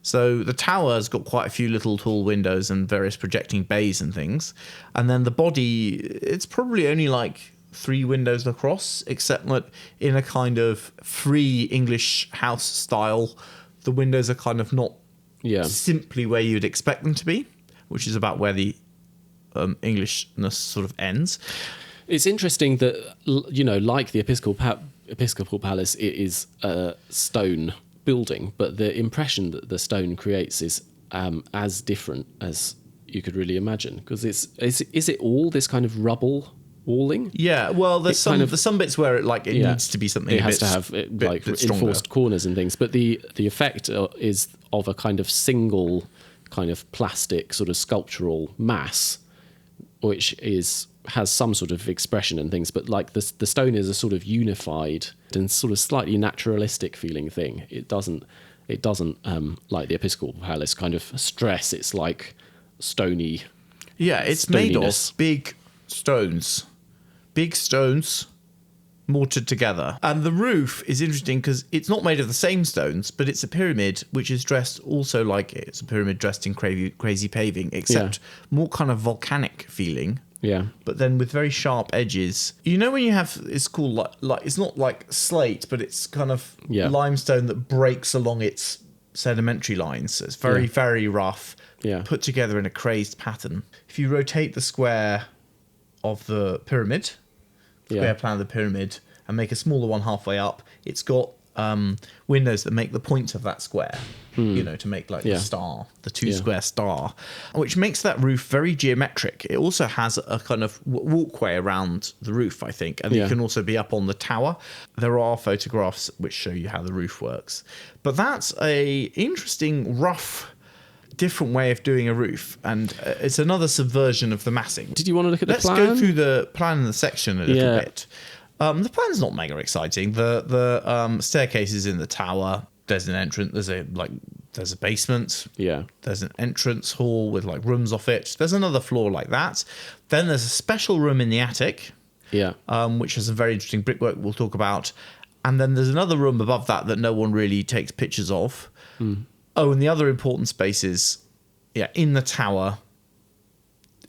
So the tower's got quite a few little tall windows and various projecting bays and things. And then the body, it's probably only 3 windows across, except that in a kind of free English house style, the windows are kind of not simply where you'd expect them to be, which is about where the Englishness sort of ends. It's interesting that, like the Episcopal Palace, it is a stone building, but the impression that the stone creates is as different as you could really imagine. Because is it all this kind of rubble walling? Yeah, well, there's some bits where it needs to be something. It has to have enforced corners and things, but the effect is of a kind of single kind of plastic sort of sculptural mass, which has some sort of expression and things, but the stone is a sort of unified and sort of slightly naturalistic feeling thing. It doesn't like the Episcopal Palace kind of stress. It's like stony. Yeah, it's made stoniness. of big stones mortared together. And the roof is interesting because it's not made of the same stones, but it's a pyramid which is dressed also like it's a pyramid dressed in crazy paving, except more kind of volcanic feeling. Yeah. But then with very sharp edges. You know when you have, it's called like it's not like slate, but it's kind of limestone that breaks along its sedimentary lines. So it's very, very rough, put together in a crazed pattern. If you rotate the square of the pyramid, plan of the pyramid, and make a smaller one halfway up, it's got windows that make the point of that square, to make the star, the two-square star, which makes that roof very geometric. It also has a kind of walkway around the roof, I think, and you can also be up on the tower. There are photographs which show you how the roof works. But that's a interesting, rough, different way of doing a roof, and it's another subversion of the massing. Did you want to look at the plan? Let's go through the plan in the section a little bit. The plan's not mega exciting. The staircase is in the tower. There's an entrance. There's a basement. Yeah. There's an entrance hall with rooms off it. There's another floor like that. Then there's a special room in the attic. Yeah. Which has some very interesting brickwork we'll talk about. And then there's another room above that no one really takes pictures of. Oh, and the other important spaces in the tower,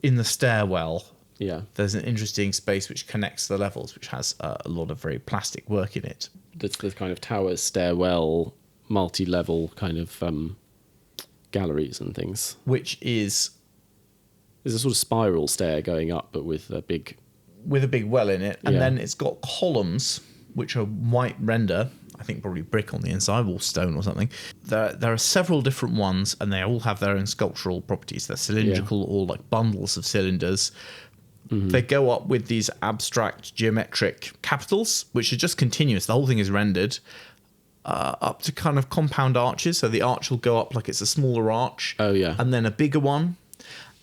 in the stairwell, Yeah. there's an interesting space which connects the levels, which has a lot of very plastic work in it. That's the kind of towers, stairwell, multi-level kind of galleries and things. Which is There's a sort of spiral stair going up, but with a big... with a big well in it, and Yeah. then it's got columns which are white render, I think probably brick on the inside or stone or something. There are several different ones, and they all have their own sculptural properties. They're cylindrical or like bundles of cylinders. Mm-hmm. They go up with these abstract geometric capitals, which are just continuous. The whole thing is rendered up to kind of compound arches. So the arch will go up like it's a smaller arch. Oh, yeah. And then a bigger one,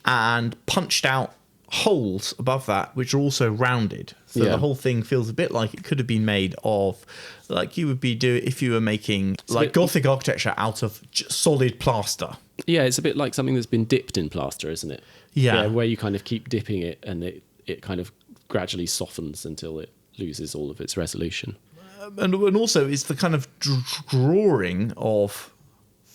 and punched out holes above that, which are also rounded. So the whole thing feels a bit like it could have been made of, like you would be doing if you were making like Gothic architecture out of solid plaster. Yeah, it's a bit like something that's been dipped in plaster, isn't it? Yeah. Where you kind of keep dipping it and it kind of gradually softens until it loses all of its resolution. And also it's the kind of drawing of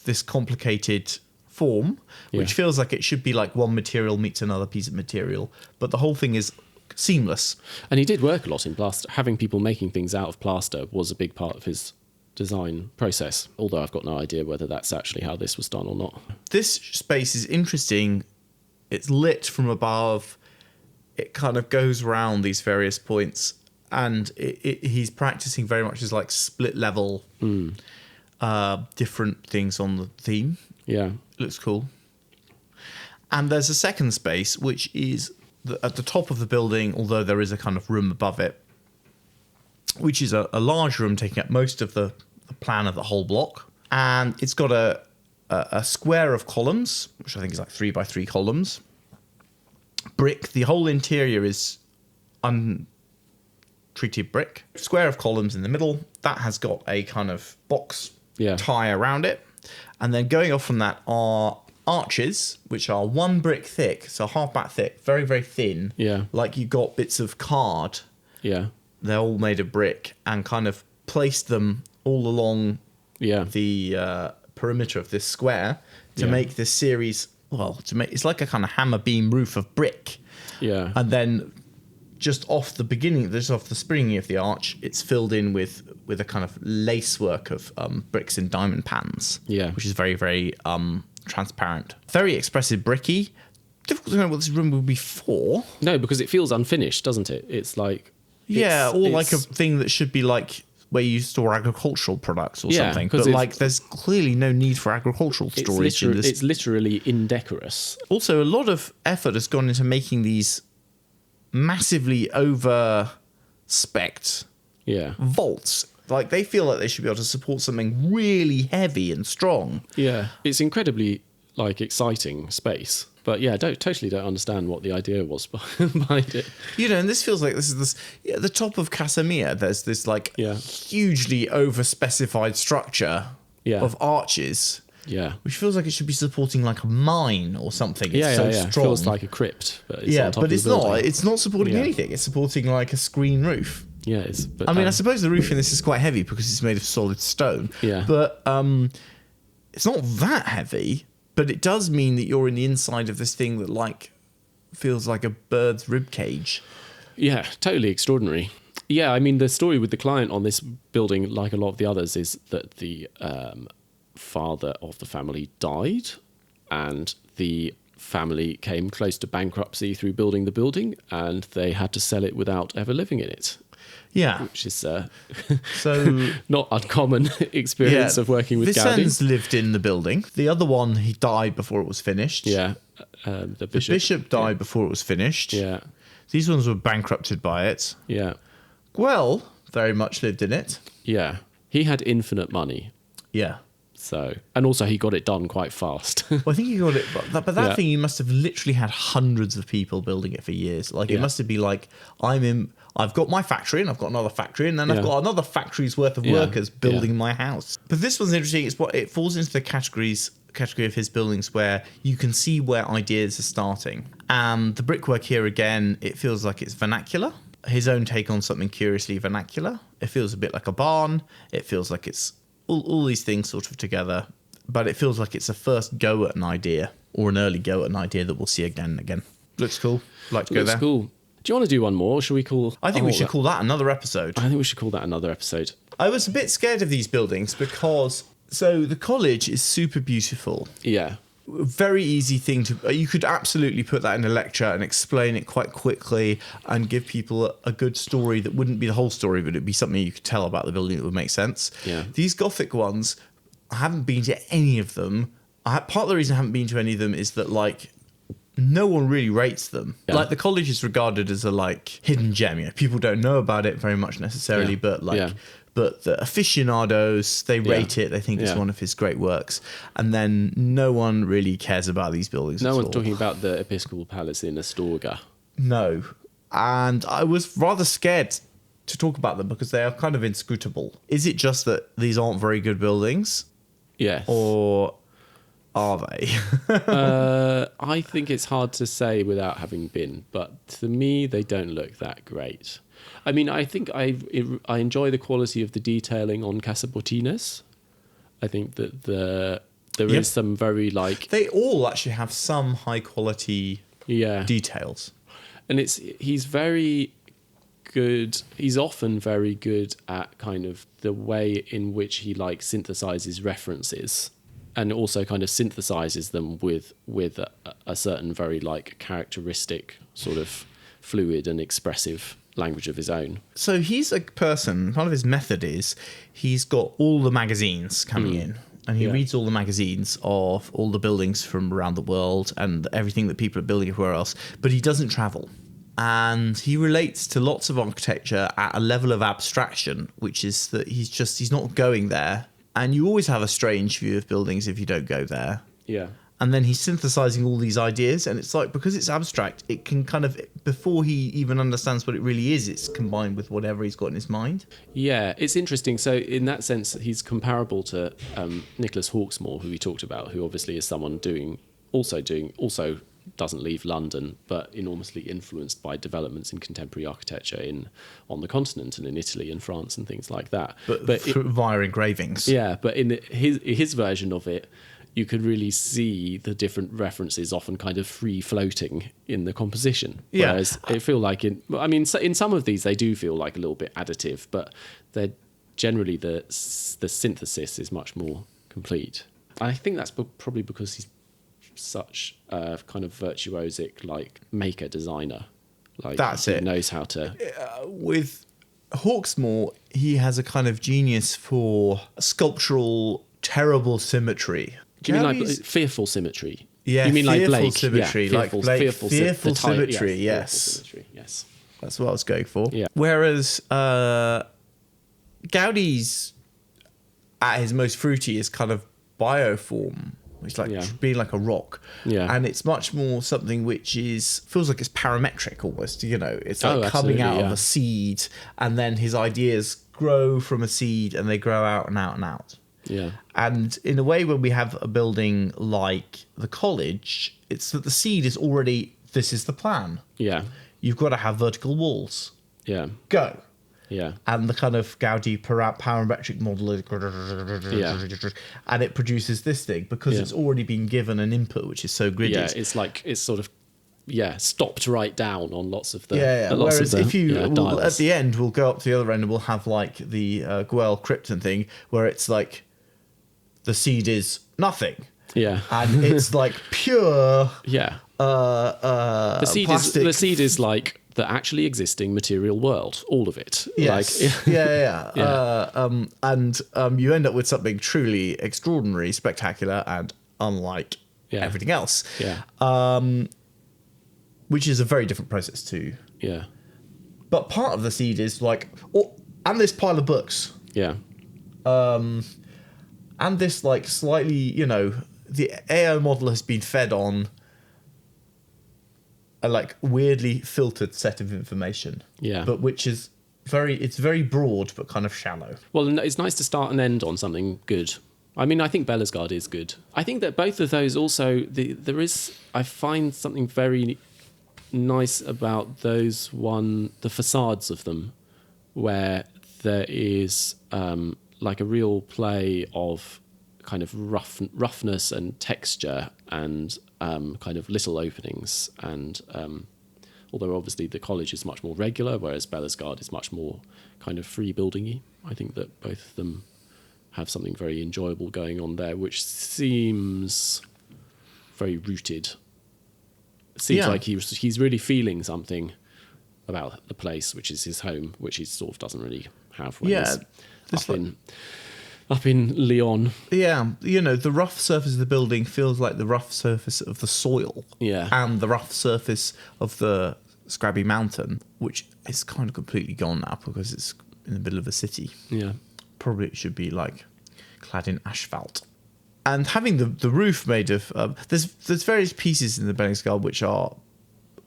this complicated form, which feels like it should be like one material meets another piece of material, but the whole thing is seamless. And he did work a lot in plaster. Having people making things out of plaster was a big part of his design process, although I've got no idea whether that's actually how this was done or not. This space is interesting. It's lit from above. It kind of goes around these various points, and he's practicing very much as like split level, different things on the theme. Yeah. It looks cool. And there's a second space, which is at the top of the building, although there is a kind of room above it, which is a large room taking up most of the plan of the whole block. And it's got a square of columns, which I think is like 3 by 3 columns. Brick. The whole interior is untreated brick. Square of columns in the middle. That has got a kind of box tie around it. And then going off from that are arches, which are 1 brick thick, so half back thick, very, very thin. Yeah. Like you got bits of card. Yeah. They're all made of brick, and kind of placed them all along the perimeter of this square to make this series. Well, it's like a kind of hammer beam roof of brick. Yeah. And then just off the beginning, just off the springing of the arch, it's filled in with a kind of lacework of bricks and diamond pans. Yeah. Which is very, very transparent. Very expressive bricky. Difficult to know what this room would be for. No, because it feels unfinished, doesn't it? It's like... like a thing that should be like where you store agricultural products or something. But like there's clearly no need for agricultural storage in this. It's literally indecorous. Also, a lot of effort has gone into making these massively over-spec'd vaults. Like they feel like they should be able to support something really heavy and strong. Yeah. It's incredibly like exciting space. But yeah, totally don't understand what the idea was behind it. You know, and this feels like this is at the top of Casamia. There's this like hugely over-specified structure of arches. Yeah, which feels like it should be supporting like a mine or something. It's so strong. It feels like a crypt. But it's on top but of it's the building. not. It's not supporting anything. It's supporting like a screen roof. Yeah, it's. But, I mean, I suppose the roof in this is quite heavy because it's made of solid stone. Yeah, but it's not that heavy. But it does mean that you're in the inside of this thing that like feels like a bird's rib cage. Yeah, totally extraordinary. Yeah, I mean, the story with the client on this building, like a lot of the others, is that the father of the family died, and the family came close to bankruptcy through building the building, and they had to sell it without ever living in it. Yeah, which is so not uncommon experience of working with Gaudí. Vicens lived in the building. The other one, he died before it was finished. Yeah, the bishop died before it was finished. Yeah, these ones were bankrupted by it. Yeah, Guel very much lived in it. Yeah, he had infinite money. Yeah. So, and also he got it done quite fast. Well, I think he got it, but that thing, you must have literally had hundreds of people building it for years. Like it must have been like, I've got my factory and I've got another factory and then I've got another factory's worth of workers building my house. But this one's interesting. It falls into the category of his buildings where you can see where ideas are starting. And the brickwork here again, it feels like it's vernacular. His own take on something curiously vernacular. It feels a bit like a barn. It feels like it's all these things sort of together, but it feels like it's a first go at an idea or an early go at an idea that we'll see again and again. Looks cool. Like to go Looks there. cool. Do you want to do one more, or should we call... I think we should call that another episode. I think we should call that another episode. I was a bit scared of these buildings because... So the college is super beautiful. Yeah. Very easy thing to... You could absolutely put that in a lecture and explain it quite quickly and give people a good story that wouldn't be the whole story, but it'd be something you could tell about the building that would make sense. Yeah. These Gothic ones, I haven't been to any of them. Part of the reason I haven't been to any of them is that, like... No one really rates them. Yeah. Like, the college is regarded as a, like, hidden gem. You know, people don't know about it very much necessarily, Yeah. but, like, Yeah. but the aficionados, they rate it. They think it's Yeah. one of his great works. And then no one really cares about these buildings No at one's all. talking about the Episcopal Palace in Astorga. No. And I was rather scared to talk about them because they are kind of inscrutable. Is it just that these aren't very good buildings? Yes. Or are they? I think it's hard to say without having been, but to me, they don't look that great. I mean, I think I enjoy the quality of the detailing on Casa Botines. I think that there is some very, like... They all actually have some high quality details. And he's very good. He's often very good at kind of the way in which he, like, synthesizes references. And also kind of synthesizes them with a certain very, like, characteristic sort of fluid and expressive language of his own. So he's a person, part of his method is he's got all the magazines coming in and he reads all the magazines of all the buildings from around the world and everything that people are building everywhere else, but he doesn't travel. And he relates to lots of architecture at a level of abstraction, which is that he's not going there. And you always have a strange view of buildings if you don't go there. Yeah. And then he's synthesizing all these ideas. And it's like, because it's abstract, it can kind of, before he even understands what it really is, it's combined with whatever he's got in his mind. Yeah, it's interesting. So in that sense, he's comparable to Nicholas Hawksmoor, who we talked about, who obviously is someone also doesn't leave London, but enormously influenced by developments in contemporary architecture on the continent and in Italy and France and things like that. But via engravings. Yeah, but in his version of it, you could really see the different references often kind of free floating in the composition. Yeah. Whereas it feel like in some of these they do feel like a little bit additive, but they're generally the synthesis is much more complete. I think that's probably because he's such a kind of virtuosic, like, maker designer. Like, That's it. He knows how to... With Hawksmoor, he has a kind of genius for sculptural, terrible symmetry. Do you mean like fearful symmetry? Yeah, you mean like fearful Blake? symmetry, Yeah, like Blake, fearful symmetry, yes. Fearful symmetry, yes. That's what I was going for. Yeah. Whereas Gaudi's, at his most fruity, is kind of bioform. It's like being like a rock. Yeah. And it's much more something which feels like it's parametric almost, you know. It's like coming out of a seed, and then his ideas grow from a seed and they grow out and out and out. Yeah. And in a way, when we have a building like the college, it's that the seed is already, this is the plan. Yeah. You've got to have vertical walls. Yeah. Go. Yeah. And the kind of Gaudi parametric model is, and it produces this thing because it's already been given an input which is so gridded. Yeah, it's sort of stopped right down on lots of the Whereas if you at the end, we'll go up to the other end and we'll have like the Guel Krypton thing where it's like the seed is nothing. Yeah. And it's like pure. Yeah. The seed is like the actually existing material world, all of it. Yes. Like, and you end up with something truly extraordinary, spectacular, and unlike everything else. Yeah. Which is a very different process too. Yeah. But part of the seed is like, and this pile of books. Yeah. And this like slightly, you know, the AI model has been fed on a like weirdly filtered set of information. Yeah. But which is it's very broad but kind of shallow. Well, it's nice to start and end on something good. I mean, I think Bellesguard is good. I think that both of those also, I find something very nice about those the facades of them, where there is like a real play of kind of roughness and texture and kind of little openings. And although obviously the college is much more regular, whereas Bellesguard is much more kind of free building-y, I think that both of them have something very enjoyable going on there, which seems very rooted. It seems like he's really feeling something about the place, which is his home, which he sort of doesn't really have when he's up in Lyon. Yeah, the rough surface of the building feels like the rough surface of the soil. Yeah. And the rough surface of the scrubby mountain, which is kind of completely gone now because it's in the middle of a city. Yeah. Probably it should be like clad in asphalt. And having the roof made of... there's various pieces in the Bellesguard which are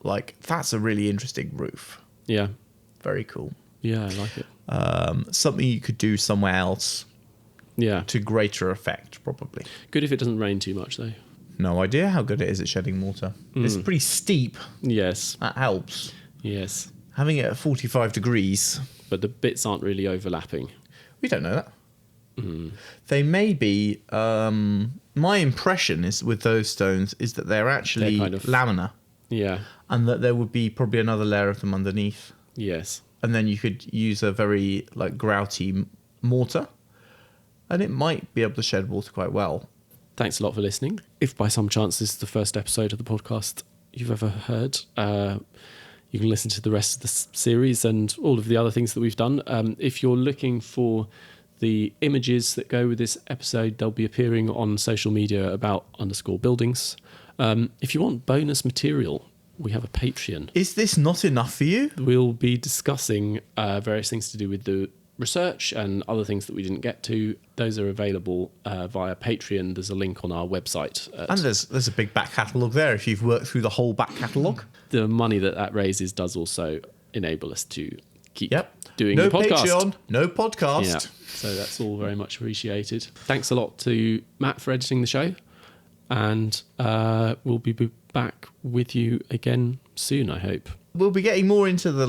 like, that's a really interesting roof. Yeah. Very cool. Yeah, I like it. Something you could do somewhere else. Yeah. To greater effect, probably. Good if it doesn't rain too much, though. No idea how good it is at shedding mortar. It's pretty steep. Yes. That helps. Yes. Having it at 45 degrees. But the bits aren't really overlapping. We don't know that. They may be... my impression is with those stones is that they're actually kind of laminar. Yeah. And that there would be probably another layer of them underneath. Yes. And then you could use a very like grouty mortar. And it might be able to shed water quite well. Thanks a lot for listening. If by some chance this is the first episode of the podcast you've ever heard, you can listen to the rest of the series and all of the other things that we've done. If you're looking for the images that go with this episode, they'll be appearing on social media about _buildings. If you want bonus material, we have a Patreon. Is this not enough for you? We'll be discussing various things to do with the research and other things that we didn't get to. Those are available via Patreon. There's a link on our website. And there's a big back catalogue there if you've worked through the whole back catalogue. The money that raises does also enable us to keep doing no the podcast. Patreon, no podcast. Yeah, so that's all very much appreciated. Thanks a lot to Matt for editing the show. And we'll be back with you again soon, I hope. We'll be getting more into the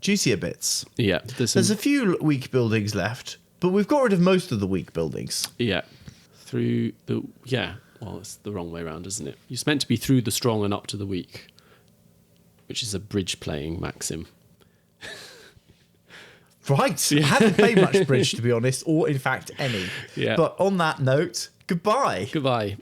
juicier bits. Yeah. There's a few weak buildings left, but we've got rid of most of the weak buildings. Yeah. Well, it's the wrong way around, isn't it? It's meant to be through the strong and up to the weak, which is a bridge playing maxim. Right. I haven't played much bridge, to be honest, or in fact any. Yeah. But on that note, goodbye. Goodbye.